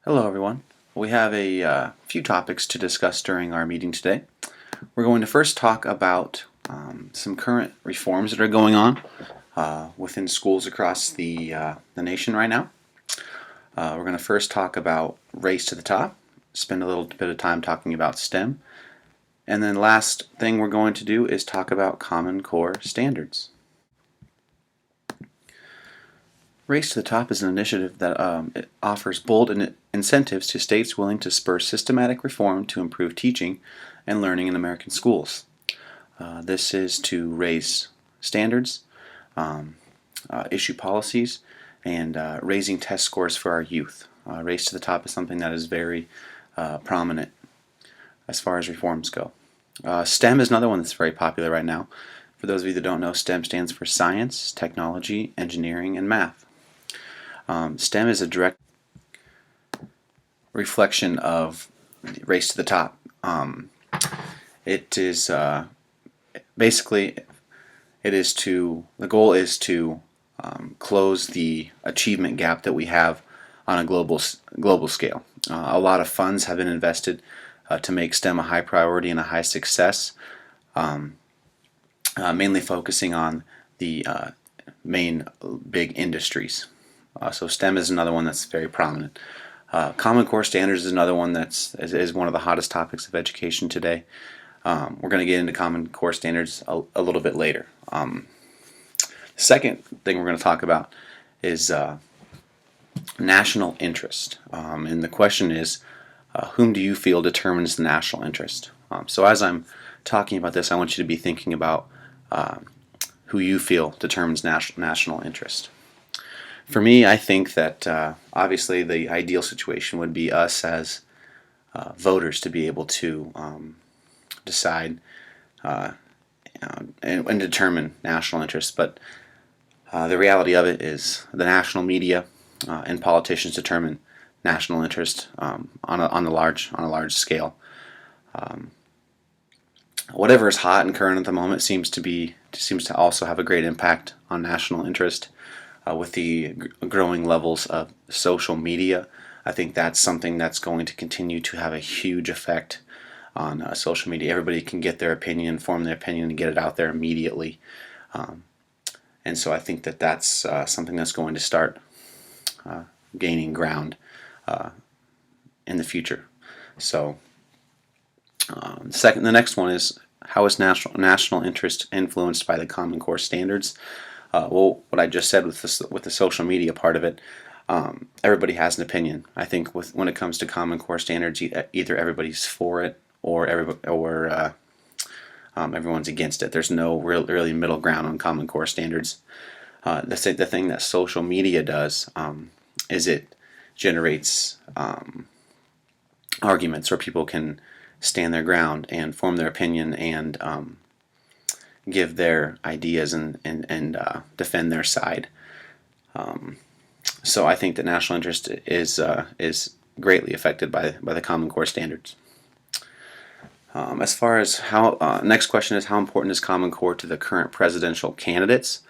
Hello everyone. We have a few topics to discuss during our meeting today. We're going to first talk about some current reforms that are going on within schools across the nation right now. We're going to first talk about race to the top, spend a little bit of time talking about STEM, and then last thing we're going to do is talk about Common Core standards. Race to the Top is an initiative that it offers bold incentives to states willing to spur systematic reform to improve teaching and learning in American schools. This is to raise standards, issue policies, and raising test scores for our youth. Race to the Top is something that is very prominent as far as reforms go. STEM is another one that's very popular right now. For those of you that don't know, STEM stands for science, technology, engineering, and math. STEM is a direct reflection of Race to the Top. It is basically the goal is to close the achievement gap that we have on a global scale. A lot of funds have been invested to make STEM a high priority and a high success, mainly focusing on the main big industries. So STEM is another one that's very prominent. Common Core standards is another one is one of the hottest topics of education today. We're going to get into Common Core standards a little bit later. The second thing we're going to talk about is national interest. And the question is, whom do you feel determines the national interest? So as I'm talking about this, I want you to be thinking about who you feel determines national interest. For me, I think that obviously the ideal situation would be us as voters to be able to decide and determine national interests. But the reality of it is the national media and politicians determine national interest on a large scale. Whatever is hot and current at the moment seems to also have a great impact on national interest. With the growing levels of social media, I think that's something that's going to continue to have a huge effect on social media. Everybody can get their opinion, form their opinion, and get it out there immediately. And so I think that that's something that's going to start gaining ground in the future. So the next one is, how is national interest influenced by the Common Core standards? Well, what I just said with the social media part of it, everybody has an opinion. I think when it comes to Common Core standards, either everybody's for it or everyone's against it. There's no really middle ground on Common Core standards. The thing that social media does is it generates arguments where people can stand their ground and form their opinion and give their ideas and defend their side. So I think that national interest is greatly affected by the Common Core standards. As far as next question is, how important is Common Core to the current presidential candidates?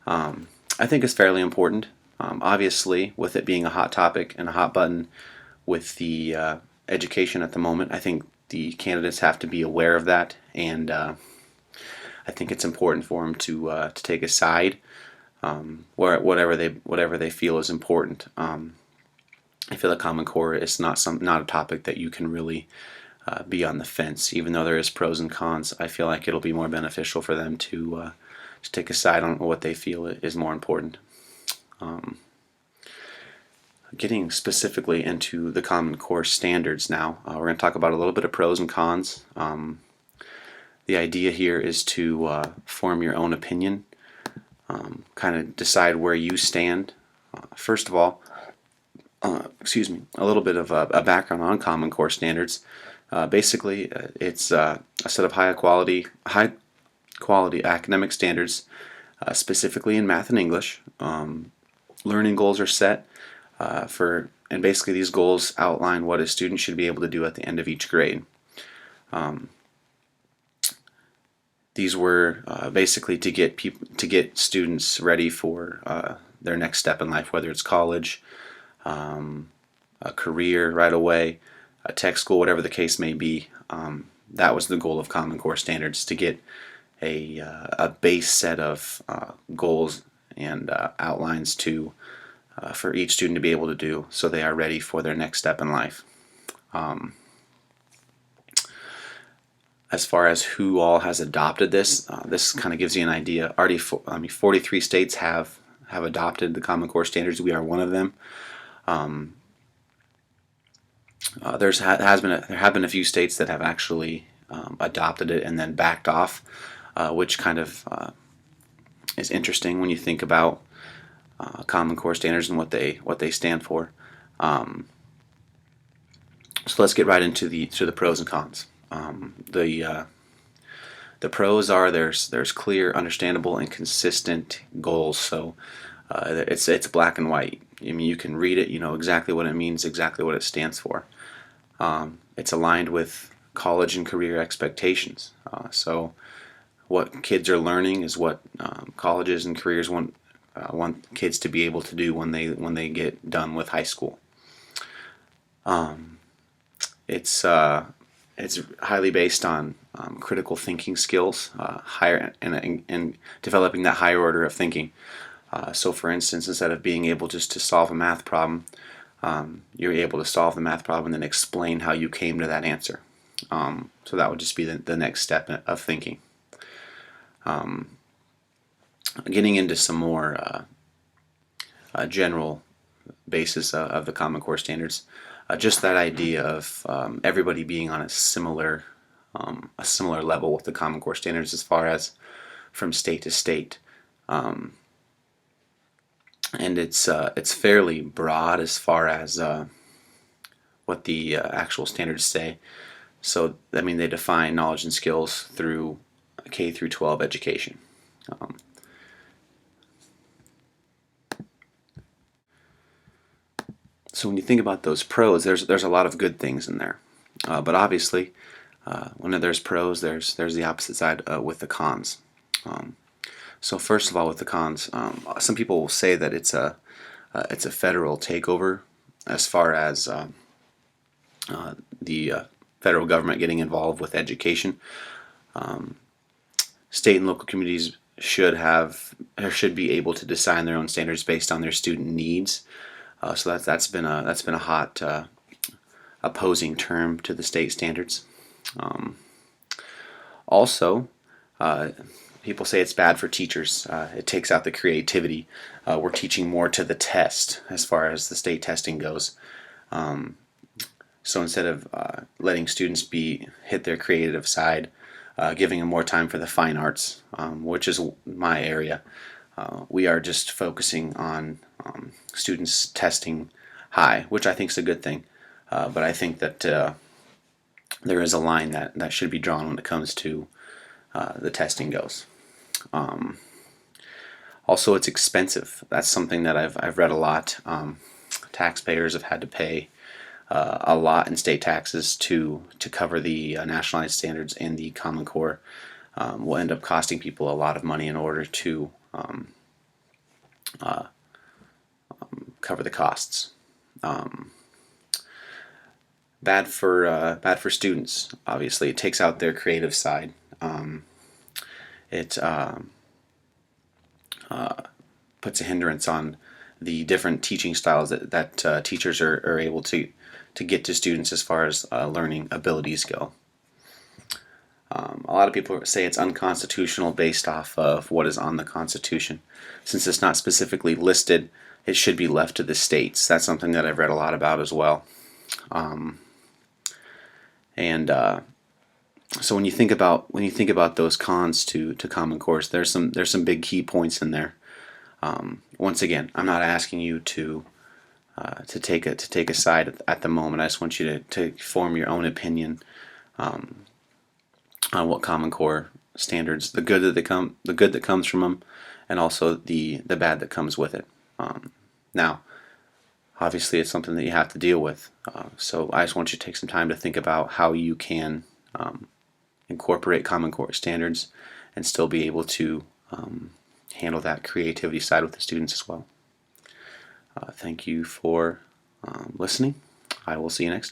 I think it's fairly important. Obviously, with it being a hot topic and a hot button with the education at the moment, I think the candidates have to be aware of that, and I think it's important for them to take a side, whatever they feel is important. I feel like Common Core is not a topic that you can really be on the fence. Even though there is pros and cons, I feel like it'll be more beneficial for them to take a side on what they feel is more important. Getting specifically into the Common Core standards now, we're going to talk about a little bit of pros and cons. The idea here is to form your own opinion, kind of decide where you stand. First of all, a little bit of a background on Common Core standards. Basically, it's a set of high quality academic standards, specifically in math and English. Learning goals are set and basically these goals outline what a student should be able to do at the end of each grade. These were basically to get students ready for their next step in life, whether it's college, a career right away, a tech school, whatever the case may be. That was the goal of Common Core standards, to get a base set of goals and outlines to for each student to be able to do, so they are ready for their next step in life. As far as who all has adopted this, this kind of gives you an idea. Already, 43 states have adopted the Common Core standards. We are one of them. There have been a few states that have actually adopted it and then backed off, which kind of is interesting when you think about Common Core standards and what they stand for. So let's get right into the pros and cons. The pros are there's clear, understandable, and consistent goals. So it's black and white. I mean, you can read it, you know exactly what it means, exactly what it stands for. It's aligned with college and career expectations. So what kids are learning is what colleges and careers want kids to be able to do when they get done with high school. It's highly based on critical thinking skills, higher and developing that higher order of thinking. So, for instance, instead of being able just to solve a math problem, you're able to solve the math problem and then explain how you came to that answer. So that would just be the next step of thinking. Getting into some more general basis of the Common Core standards, just that idea of everybody being on a similar level with the Common Core standards, as far as from state to state. And it's fairly broad as far as what the actual standards say. So, I mean, they define knowledge and skills through K through 12 education. So when you think about those pros, there's a lot of good things in there, but obviously, when there's pros, there's the opposite side with the cons. So first of all, with the cons, some people will say that it's a federal takeover, as far as the federal government getting involved with education. State and local communities should be able to design their own standards based on their student needs. So that's been a hot opposing term to the state standards. Also, people say it's bad for teachers. It takes out the creativity. We're teaching more to the test as far as the state testing goes. So instead of letting students hit their creative side, giving them more time for the fine arts, which is my area, we are just focusing on students testing high, which I think is a good thing. But I think that there is a line that should be drawn when it comes to the testing goes. Also, it's expensive. That's something that I've read a lot. Taxpayers have had to pay a lot in state taxes to cover the nationalized standards, and the Common Core will end up costing people a lot of money in order to cover the costs. Bad for students. Obviously, it takes out their creative side. It puts a hindrance on the different teaching styles that teachers are able to get to students as far as learning abilities go. A lot of people say it's unconstitutional based off of what is on the Constitution. Since it's not specifically listed, it should be left to the states. That's something that I've read a lot about as well. So when you think about those cons to Common Core, there's some big key points in there. Once again, I'm not asking you to take a side at the moment. I just want you to form your own opinion on what Common Core standards, the good that comes from them, and also the bad that comes with it. Now, obviously, it's something that you have to deal with. So I just want you to take some time to think about how you can incorporate Common Core standards and still be able to handle that creativity side with the students as well. Thank you for listening, I will see you next time.